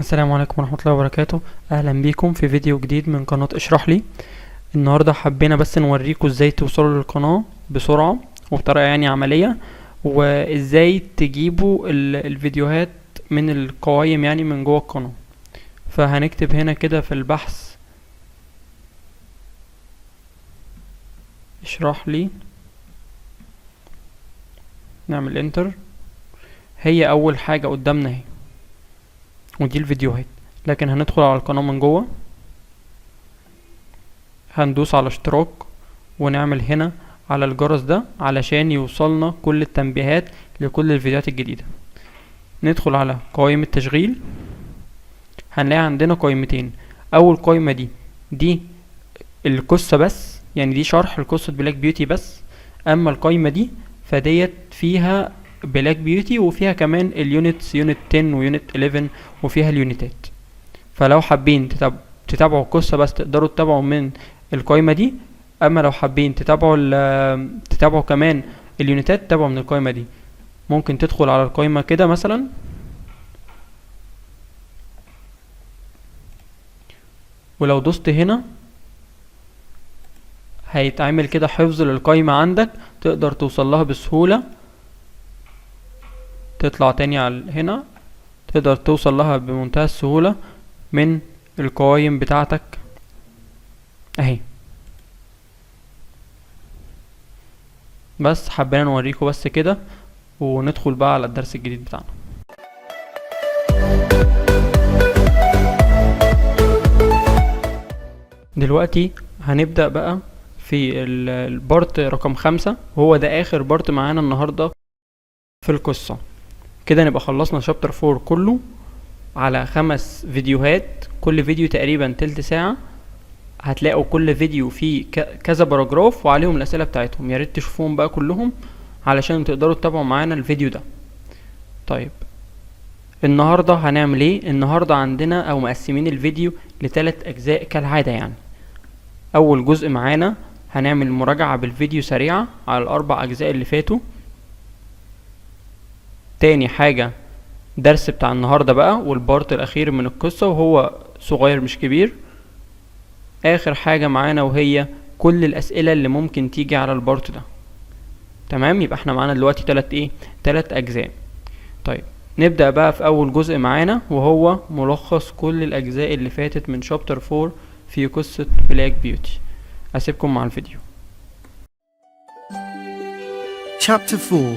السلام عليكم ورحمة الله وبركاته. اهلا بيكم في فيديو جديد من قناة اشرح لي. النهاردة حبينا بس نوريكم ازاي توصلوا للقناة بسرعة وبطريقة عملية، وازاي تجيبوا الفيديوهات من القوائم من جوه القناة. فهنكتب هنا كده في البحث اشرح لي، نعمل انتر. هي اول حاجة قدامنا اهي، ودي الفيديوهات. لكن هندخل على القناة من جوه، هندوس على اشتراك ونعمل هنا على الجرس ده علشان يوصلنا كل التنبيهات لكل الفيديوهات الجديدة. ندخل على قائمة تشغيل، هنلاقي عندنا قائمتين. اول قائمة دي القصة بس، يعني دي شرح لقصة بلاك بيوتي بس. اما القائمة دي فديت فيها بلاك بيوتي وفيها كمان اليونتس، يونت 10 ويونت 11 وفيها اليونتات. فلو حابين تتابعوا القصة بس تقدروا تتابعوا من القائمة دي. اما لو حابين تتابعوا كمان اليونتات تتابعوا من القائمة دي. ممكن تدخل على القائمة كده مثلا، ولو دوست هنا هيتعمل كده حفظ للقائمة عندك، تقدر توصل لها بسهولة. تطلع تاني على هنا، تقدر توصل لها بمنتهى السهولة من القوائم بتاعتك اهي. بس حبينا نوريكم بس كده، وندخل بقى على الدرس الجديد بتاعنا. دلوقتي هنبدأ بقى في البارت رقم 5، وهو ده آخر بارت معانا النهاردة في القصة. كده نبقى خلصنا شابتر 4 كله على 5 فيديوهات، كل فيديو تقريبا تلت ساعة. هتلاقوا كل فيديو فيه كذا باراجراف وعليهم الأسئلة بتاعتهم، ياريت تشوفوهم بقى كلهم علشان تقدروا تتابعوا معانا الفيديو ده. طيب النهاردة هنعمل ايه؟ النهاردة عندنا او مقسمين الفيديو لثلاث اجزاء كالعادة. اول جزء معانا هنعمل مراجعة بالفيديو سريعة على الاربع اجزاء اللي فاتوا. تاني حاجة درس بتاع النهاردة بقى، والبارت الاخير من القصة، وهو صغير مش كبير. اخر حاجة معانا وهي كل الاسئلة اللي ممكن تيجي على البارت ده. تمام، يبقى احنا معانا دلوقتي تلات اجزاء. طيب نبدأ بقى في اول جزء معانا، وهو ملخص كل الاجزاء اللي فاتت من شابتر 4 في قصة بلاك بيوتي. اسيبكم مع الفيديو. Chapter 4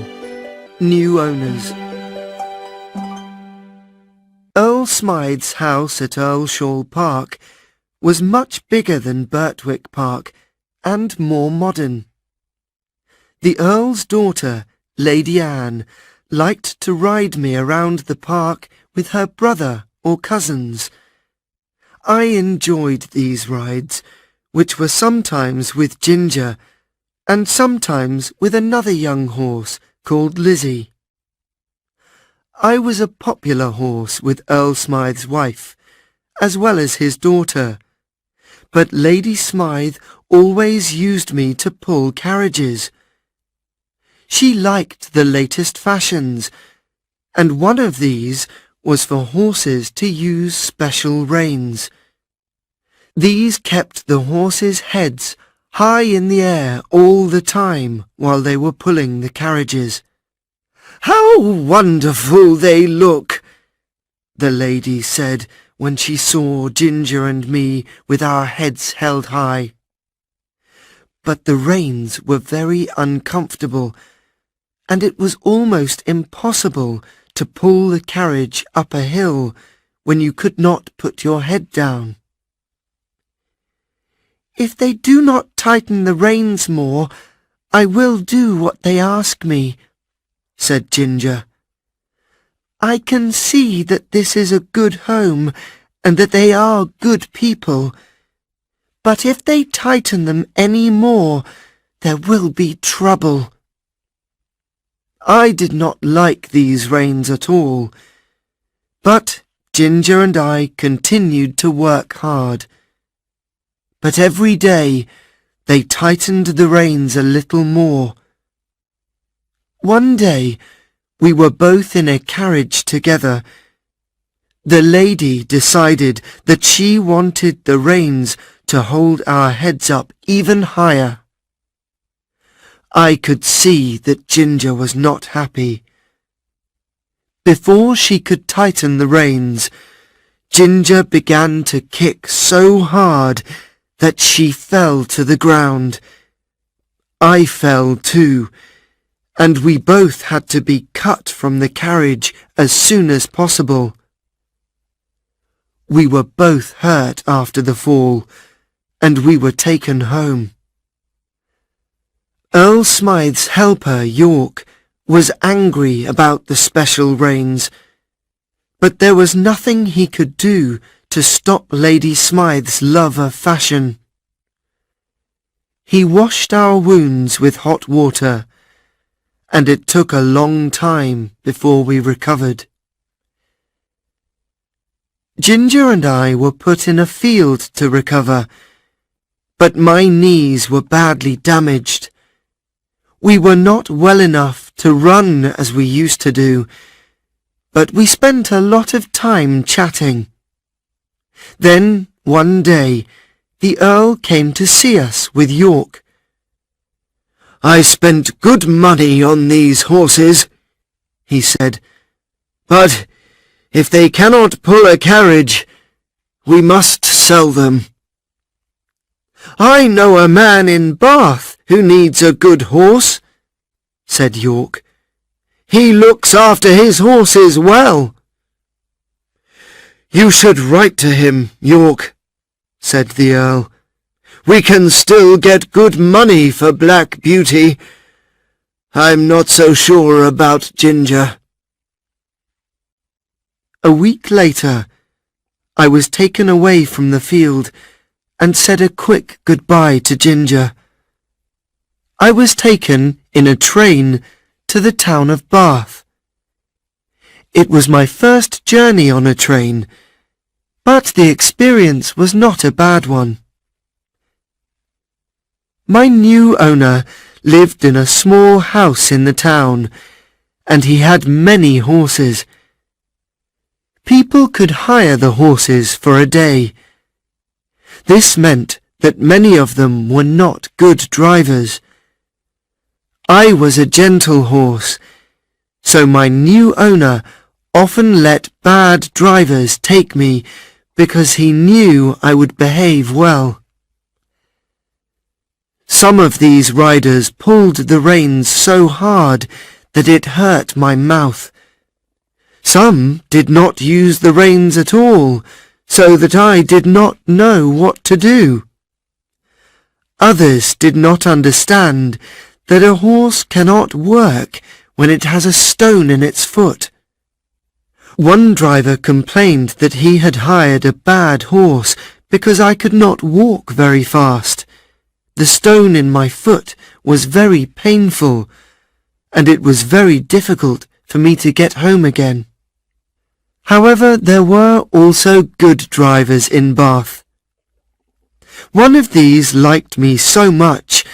New Owners. Earl Smythe's house at Earlshall Park was much bigger than Birtwick Park and more modern. The Earl's daughter, Lady Anne, liked to ride me around the park with her brother or cousins. I enjoyed these rides, which were sometimes with Ginger and sometimes with another young horse called Lizzie. I was a popular horse with Earl Smythe's wife, as well as his daughter, but Lady Smythe always used me to pull carriages. She liked the latest fashions, and one of these was for horses to use special reins. These kept the horses' heads high in the air all the time while they were pulling the carriages. "How wonderful they look!" the lady said when she saw Ginger and me with our heads held high. But the reins were very uncomfortable, and it was almost impossible to pull the carriage up a hill when you could not put your head down. "If they do not tighten the reins more, I will do what they ask me," said Ginger. "I can see that this is a good home and that they are good people, but if they tighten them any more, there will be trouble." I did not like these reins at all, but Ginger and I continued to work hard. But every day they tightened the reins a little more. One day we were both in a carriage together, The lady decided that she wanted the reins to hold our heads up even higher. I could see that Ginger was not happy. Before she could tighten the reins, Ginger began to kick so hard that she fell to the ground. I fell too, and we both had to be cut from the carriage as soon as possible. We were both hurt after the fall, and we were taken home. Earl Smythe's helper, York, was angry about the special reins, but there was nothing he could do to stop Lady Smythe's love of fashion. He washed our wounds with hot water, and it took a long time before we recovered. Ginger and I were put in a field to recover, but my knees were badly damaged. We were not well enough to run as we used to do, but we spent a lot of time chatting. Then, one day, the Earl came to see us with York. "I spent good money on these horses," he said, "but if they cannot pull a carriage, we must sell them." "I know a man in Bath who needs a good horse," said York. "He looks after his horses well." "You should write to him, York," said the Earl. "We can still get good money for Black Beauty. I'm not so sure about Ginger." A week later, I was taken away from the field and said a quick goodbye to Ginger. I was taken in a train to the town of Bath. It was my first journey on a train, but the experience was not a bad one. My new owner lived in a small house in the town, and he had many horses. People could hire the horses for a day. This meant that many of them were not good drivers. I was a gentle horse, so my new owner often let bad drivers take me because he knew I would behave well. Some of these riders pulled the reins so hard that it hurt my mouth. Some did not use the reins at all, so that I did not know what to do. Others did not understand that a horse cannot work when it has a stone in its foot. One driver complained that he had hired a bad horse because I could not walk very fast. The stone in my foot was very painful, and it was very difficult for me to get home again. However, there were also good drivers in Bath. One of these liked me so much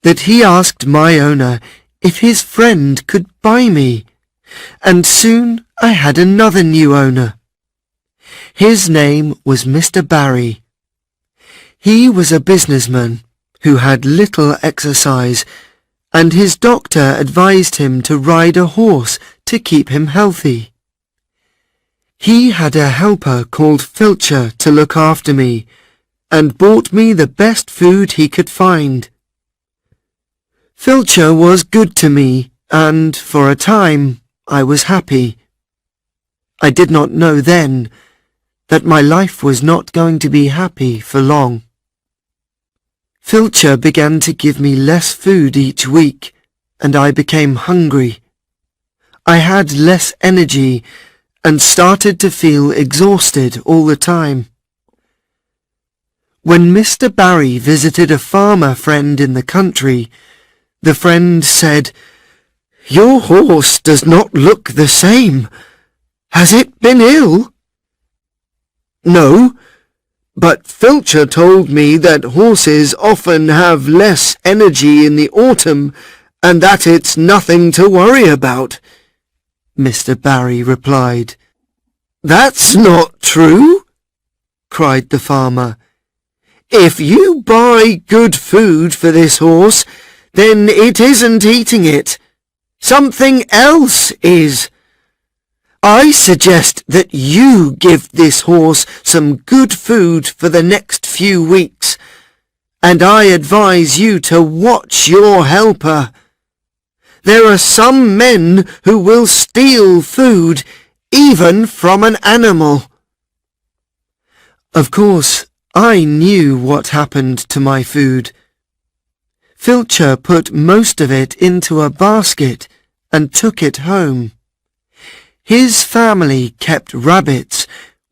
that he asked my owner if his friend could buy me, and soon I had another new owner. His name was Mr. Barry. He was a businessman who had little exercise, and his doctor advised him to ride a horse to keep him healthy. He had a helper called Filcher to look after me, and bought me the best food he could find. Filcher was good to me, and for a time I was happy. I did not know then that my life was not going to be happy for long. Filcher began to give me less food each week, and I became hungry. I had less energy and started to feel exhausted all the time. When Mr. Barry visited a farmer friend in the country, the friend said, "Your horse does not look the same. Has it been ill?" "No, but Filcher told me that horses often have less energy in the autumn and that it's nothing to worry about," Mr. Barry replied. That's not true, cried the farmer. If you buy good food for this horse, then it isn't eating it. Something else is. I suggest that you give this horse some good food for the next few weeks, and I advise you to watch your helper. There are some men who will steal food, even from an animal. Of course, I knew what happened to my food. Filcher put most of it into a basket and took it home. His family kept rabbits,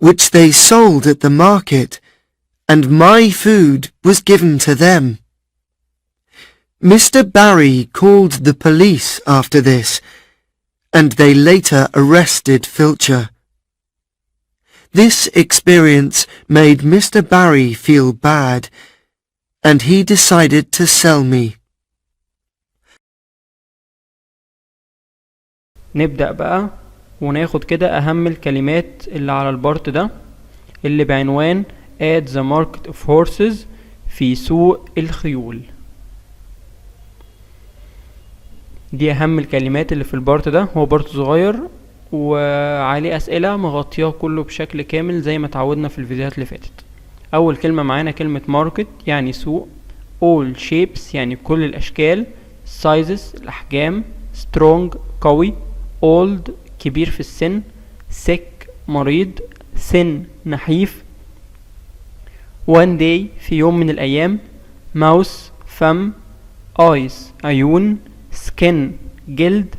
which they sold at the market, and my food was given to them. Mr. Barry called the police after this, and they later arrested Filcher. This experience made Mr. Barry feel bad, and he decided to sell me. نبدأ بقى وناخد كده أهم الكلمات اللي على البارت ده اللي بعنوان at the market of horses في سوق الخيول. دي أهم الكلمات اللي في البارت ده. هو بارت صغير وعليه أسئلة مغطياه كله بشكل كامل زي ما تعودنا في الفيديوهات اللي فاتت. أول كلمة معانا كلمة market يعني سوق، all shapes يعني كل الأشكال، sizes الأحجام، strong قوي، old كبير في السن، sick مريض، thin نحيف، one day في يوم من الأيام، mouse فم، eyes عيون، skin جلد،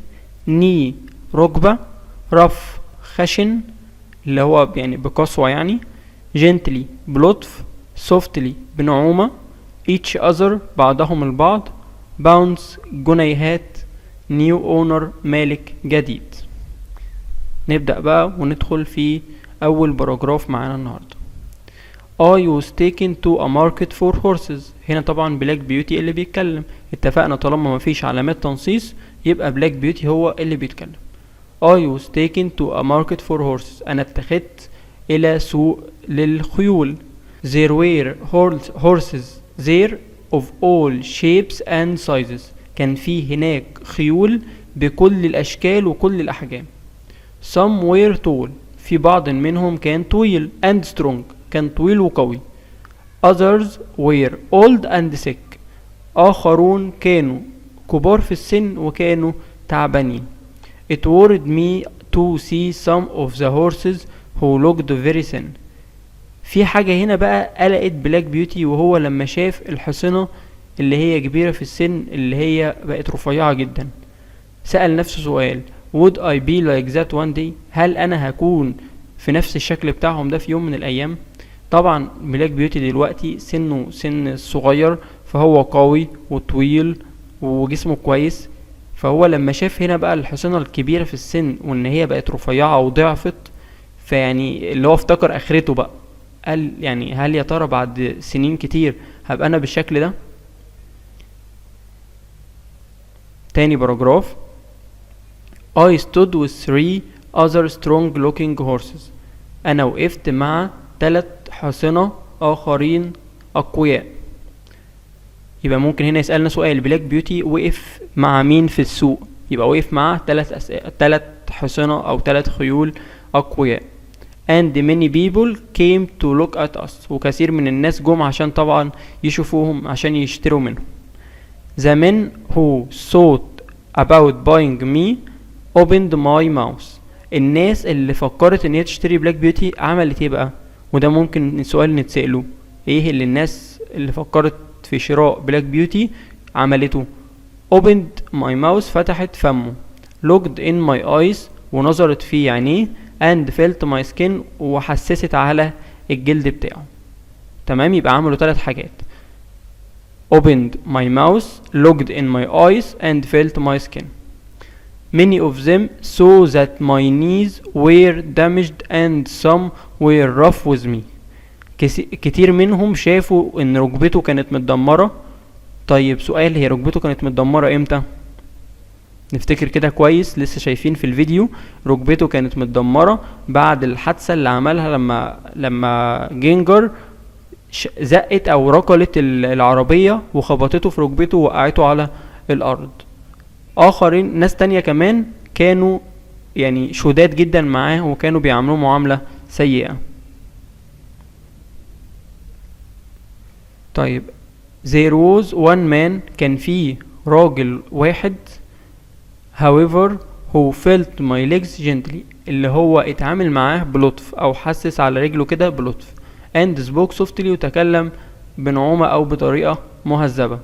knee ركبة، rough خشن اللي هو يعني بقسوة يعني، gently بلطف، softly بنعومة، each other بعضهم البعض، bounce جنيهات، new owner مالك جديد. نبدأ بقى وندخل في أول باراجراف معانا النهاردة. I was taken to a market for horses. هنا طبعا بلاك بيوتي اللي بيتكلم. اتفقنا طالما مفيش علامات تنصيص يبقى بلاك بيوتي هو اللي بيتكلم. I was taken to a market for horses. أنا اتخذت إلى سوق للخيول. There were horses there of all shapes and sizes. كان في هناك خيول بكل الأشكال وكل الأحجام. Some were tall. في بعض منهم كان طويل and strong. كان طويل وقوي. Others were old and sick. آخرون كانوا كبار في السن وكانوا تعبانين. It worried me to see some of the horses who looked very thin. في حاجة هنا بقى قلقت بلاك بيوتي وهو لما شاف الحصنة اللي هي كبيرة في السن اللي هي بقت رفيعة جدا. سأل نفسه سؤال Would I be like that one day؟ هل أنا هكون في نفس الشكل بتاعهم ده في يوم من الأيام؟ طبعا بلاك بيوتي دلوقتي سنه سن صغير فهو قوي وطويل وجسمه كويس، فهو لما شاف هنا بقى الحصنة الكبيرة في السن وان هي بقت رفيعة وضعفت فيعني اللي هو افتكر اخرته بقى. قال يعني هل يا ترى بعد سنين كتير هبقى انا بالشكل ده؟ تاني باراجراف. I stood with 3 other strong looking horses. انا وقفت مع 3 حصنة اخرين اقوياء. يبقى ممكن هنا يسألنا سؤال بلاك بيوتي وقف مع مين في السوق؟ يبقى وقف مع 3 حصنة او 3 خيول اقوياء. and many people came to look at us. وكثير من الناس جم عشان طبعا يشوفوهم عشان يشتروا منهم. the men who thought about buying me opened my mouth. الناس اللي فكرت ان هي تشتري بلاك بيوتي عملت ايه بقى؟ وده ممكن سؤال نتسأله. ايه اللي الناس اللي فكرت في شراء بلاك بيوتي عملته؟ opened my mouth فتحت فمه، looked in my eyes ونظرت في عينيه، and felt my skin وحسست على الجلد بتاعه. تمام، يبقى عملوا 3 حاجات: opened my mouth, looked in my eyes and felt my skin. Many of them saw that my knees were damaged and some were rough with me. كتير منهم شافوا ان ركبته كانت متدمرة. طيب سؤال، هي ركبته كانت متدمرة امتى؟ نفتكر كده كويس، لسه شايفين في الفيديو ركبته كانت متدمرة بعد الحادثة اللي عملها لما جينجر زقت او ركلت العربية وخبطته في ركبته ووقعته على الارض. اخرين ناس تانية كمان كانوا يعني شداد جدا معاه وكانوا بيعاملوه معاملة سيئة. طيب there was one man، كان فيه راجل واحد however who felt my legs gently، اللي هو اتعامل معاه بلطف او حسس على رجله كده بلطف and spoke softly، وتكلم بنعومة او بطريقة مهذبة.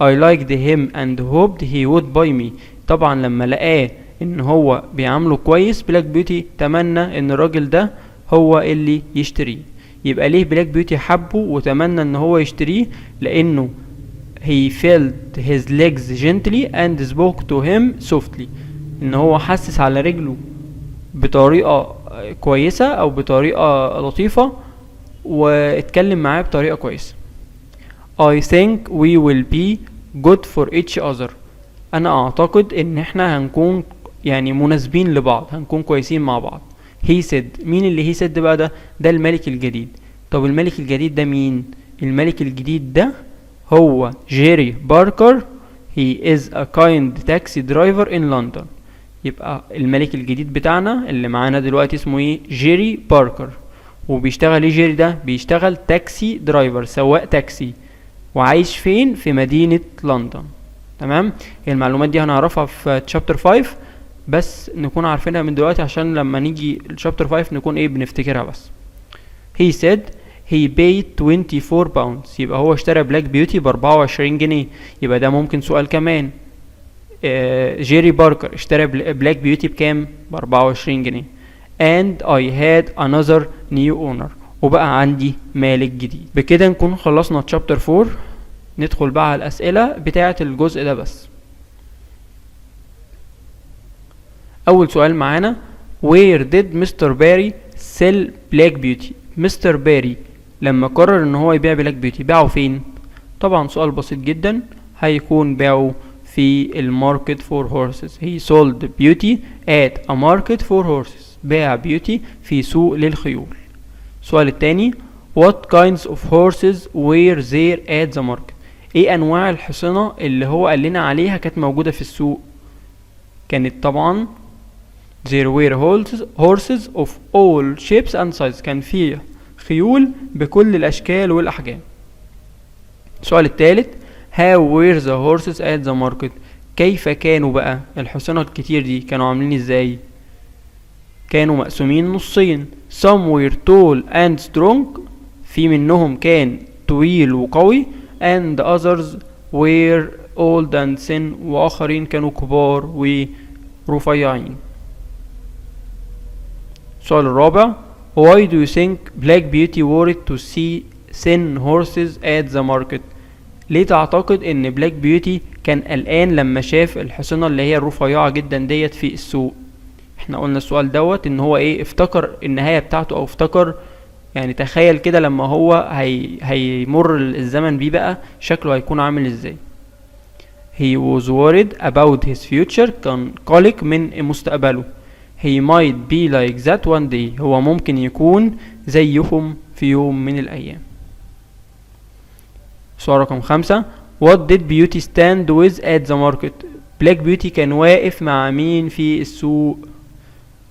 I liked him and hoped he would buy me. طبعا لما لقاه ان هو بيعامله كويس بلاك بيوتي تمنى ان الراجل ده هو اللي يشتريه. يبقى ليه بلاك بيوتي حبه وتمنى ان هو يشتريه؟ لانه he felt his legs gently and spoke to him softly، ان هو حسس على رجله بطريقة كويسة او بطريقة لطيفة واتكلم معاه بطريقة كويسة. I think we will be good for each other. انا اعتقد ان احنا هنكون يعني مناسبين لبعض، هنكون كويسين مع بعض. he said، مين اللي he said بقى؟ ده الملك الجديد. طب الملك الجديد ده مين؟ الملك الجديد ده هو جيري باركر. he is a kind taxi driver in London. يبقى الملك الجديد بتاعنا اللي معانا دلوقتي اسمه ايه؟ جيري باركر. وبيشتغل ايه جيري ده؟ بيشتغل تاكسي درايفر، سواق تاكسي. وعايش فين؟ في مدينة لندن. تمام. المعلومات دي هنعرفها في شابتر 5، بس نكون عارفينها من دلوقتي عشان لما نيجي الشابتر 5 نكون ايه بنفتكرها بس. he said he paid 24 pounds. يبقى هو اشترى بلاك بيوتي ب24 جنيه. يبقى ده ممكن سؤال كمان. جيري باركر اشترى بلاك بيوتي بكام؟ ب24 جنيه. and I had another new owner. وبقى عندي مالك جديد. بكده نكون خلصنا تشابتر 4. ندخل بقى على الاسئله بتاعه الجزء ده بس. اول سؤال معانا where did Mr. Barry sell black beauty؟ مستر باري لما قرر ان هو يبيع بلاك بيوتي باعه فين؟ طبعا سؤال بسيط جدا، هيكون باعه في الماركت فور هورسز. he sold beauty at a market for horses. باع بيوتي في سوق للخيول. السؤال التاني what kinds of horses were there at the market؟ ايه انواع الحصنة اللي هو قال لنا عليها كانت موجودة في السوق؟ كانت طبعا there were horses of all shapes and sizes. كان فيه خيول بكل الاشكال والاحجام. السؤال الثالث how were the horses at the market؟ كيف كانوا بقى الحصنة الكتير دي؟ كانوا عاملين ازاي؟ كانوا مقسومين نصين. some were tall and strong، في منهم كان طويل وقوي، and others were old and thin، واخرين كانوا كبار ورفيعين. السؤال الرابع why do you think Black Beauty wanted to see thin horses at the market؟ ليه تعتقد ان بلاك بيوتي كان قلقان لما شاف الحصنة اللي هي الرفيعة جدا ديت في السوق؟ احنا قلنا السؤال دوت ان هو ايه افتكر النهاية بتاعته، او افتكر يعني تخيل كده لما هو هيمر الزمن بيه بقى شكله هيكون عامل ازاي. he was worried about his future، كان قلق من مستقبله. he might be like that one day، هو ممكن يكون زيهم في يوم من الأيام. سؤال رقم 5 what did Beauty stand with at the market؟ بلاك بيوتي كان واقف مع مين في السوق؟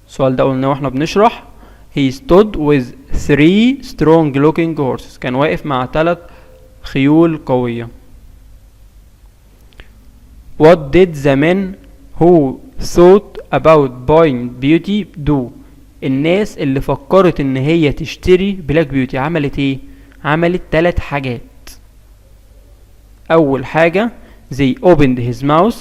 السؤال ده قلنا واحنا بنشرح he stood with 3 strong looking horses، كان واقف مع 3 خيول قوية. what did the men who thought about buying beauty do؟ الناس اللي فكرت ان هي تشتري بلاك بيوتي عملت ايه؟ عملت 3 حاجات. اول حاجة they opened his mouth،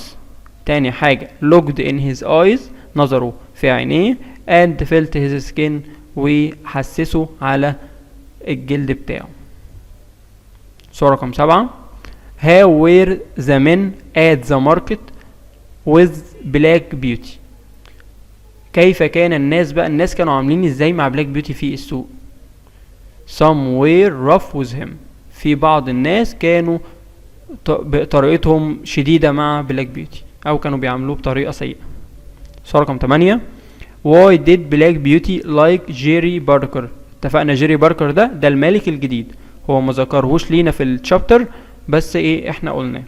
تاني حاجة looked in his eyes، نظروا في عينيه، and felt his skin، وحسسوا على الجلد بتاعه. سؤال رقم 7 how were the men at the market with black beauty؟ كيف كان الناس بقى، الناس كانوا عاملين ازاي مع بلاك بيوتي في السوق؟ some were rough with him، في بعض الناس كانوا بطريقتهم شديدة مع بلاك بيوتي. او كانوا بيعملوه بطريقة سيئة. سؤال رقم 8. Why did Black Beauty like جيري باركر؟ اتفقنا جيري باركر ده الملك الجديد، هو ما ذكرهوش لينا في الشابتر بس ايه احنا قلناه.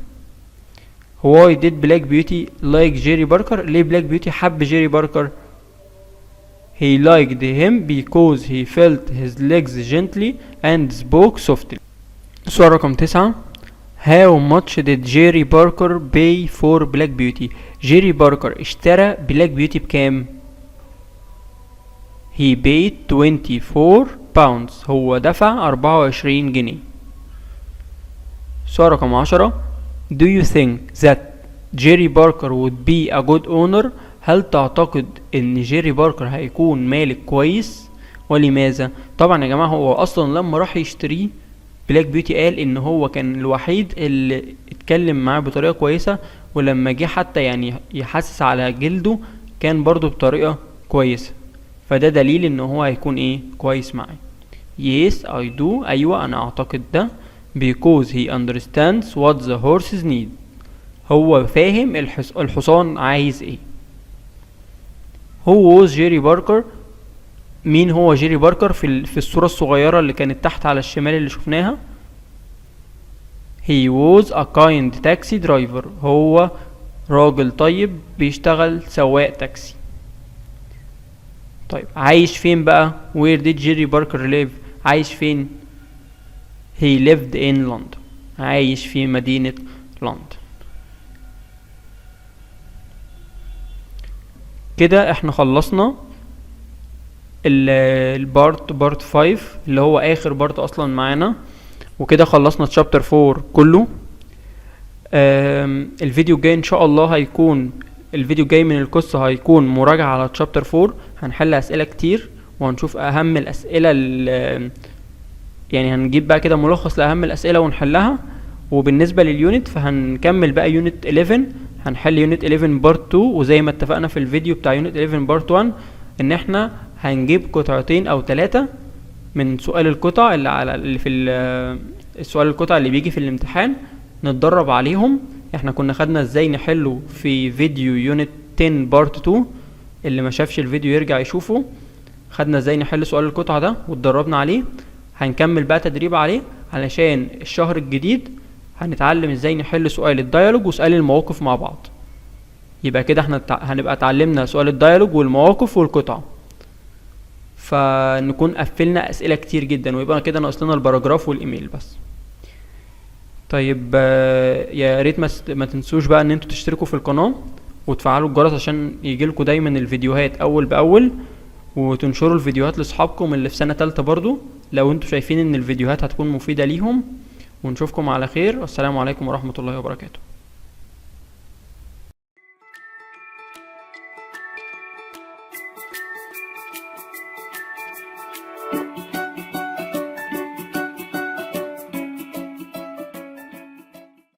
Why did Black Beauty like جيري باركر؟ ليه بلاك بيوتي حب جيري باركر؟ He liked him because he felt his legs gently and spoke softly. سؤال رقم 9. How much did Jerry Parker pay for Black Beauty؟ جيري باركر اشترى بلاك بيوتي بكام؟ He paid 24 pounds. هو دفع 24 جنيه. سؤال رقم 10. Do you think that Jerry Parker would be a good owner؟ هل تعتقد ان جيري باركر هيكون مالك كويس؟ ولماذا؟ طبعا يا جماعة هو اصلا لما راح يشتريه بلاك بيوتي قال ان هو كان الوحيد اللي اتكلم معاه بطريقة كويسة، ولما جه حتى يعني يحسس على جلده كان برضو بطريقة كويسة، فده دليل ان هو هيكون ايه كويس معاه. Yes I do. ايوه انا اعتقد ده because he understands what the horses need. هو فاهم الحصان عايز ايه. Who was جيري باركر؟ مين هو جيري باركر في الصورة الصغيرة اللي كانت تحت على الشمال اللي شفناها؟ He was a kind taxi driver. هو راجل طيب بيشتغل سواق تاكسي. طيب عايش فين بقى؟ Where did جيري باركر live؟ عايش فين؟ He lived in London. عايش في مدينة لندن. كده احنا خلصنا بارت 5 اللي هو اخر بارت اصلا معانا، وكده خلصنا شابتر 4 كله. الفيديو الجاي ان شاء الله هيكون الفيديو الجاي من القصة هيكون مراجعة على شابتر 4. هنحل اسئلة كتير وهنشوف اهم الاسئلة يعني هنجيب بقى كده ملخص لاهم الاسئلة ونحلها. وبالنسبة لليونت فهنكمل بقى يونت 11، هنحل يونت 11 بارت 2، وزي ما اتفقنا في الفيديو بتاع يونت 11 بارت 1 ان احنا هنجيب قطعتين او 3 من سؤال القطع اللي في السؤال القطع اللي بيجي في الامتحان نتدرب عليهم. احنا كنا خدنا ازاي نحله في فيديو يونت 10 بارت 2، اللي ما شافش الفيديو يرجع يشوفه. خدنا ازاي نحل سؤال القطع ده واتدربنا عليه. هنكمل بقى تدريب عليه علشان الشهر الجديد هنتعلم ازاي نحل سؤال الديالوج وسؤال المواقف مع بعض. يبقى كده احنا هنبقى اتعلمنا سؤال الديالوج والمواقف والقطع، فنكون قفلنا اسئله كتير جدا، ويبقى كده ناقص لنا الباراجراف والايميل بس. طيب يا ريت ما تنسوش بقى ان انتوا تشتركوا في القناه وتفعلوا الجرس عشان يجيلكوا دايما الفيديوهات اول باول، وتنشروا الفيديوهات لاصحابكم اللي في سنه تالتة برضو لو انتوا شايفين ان الفيديوهات هتكون مفيده ليهم. ونشوفكم على خير، والسلام عليكم ورحمه الله وبركاته.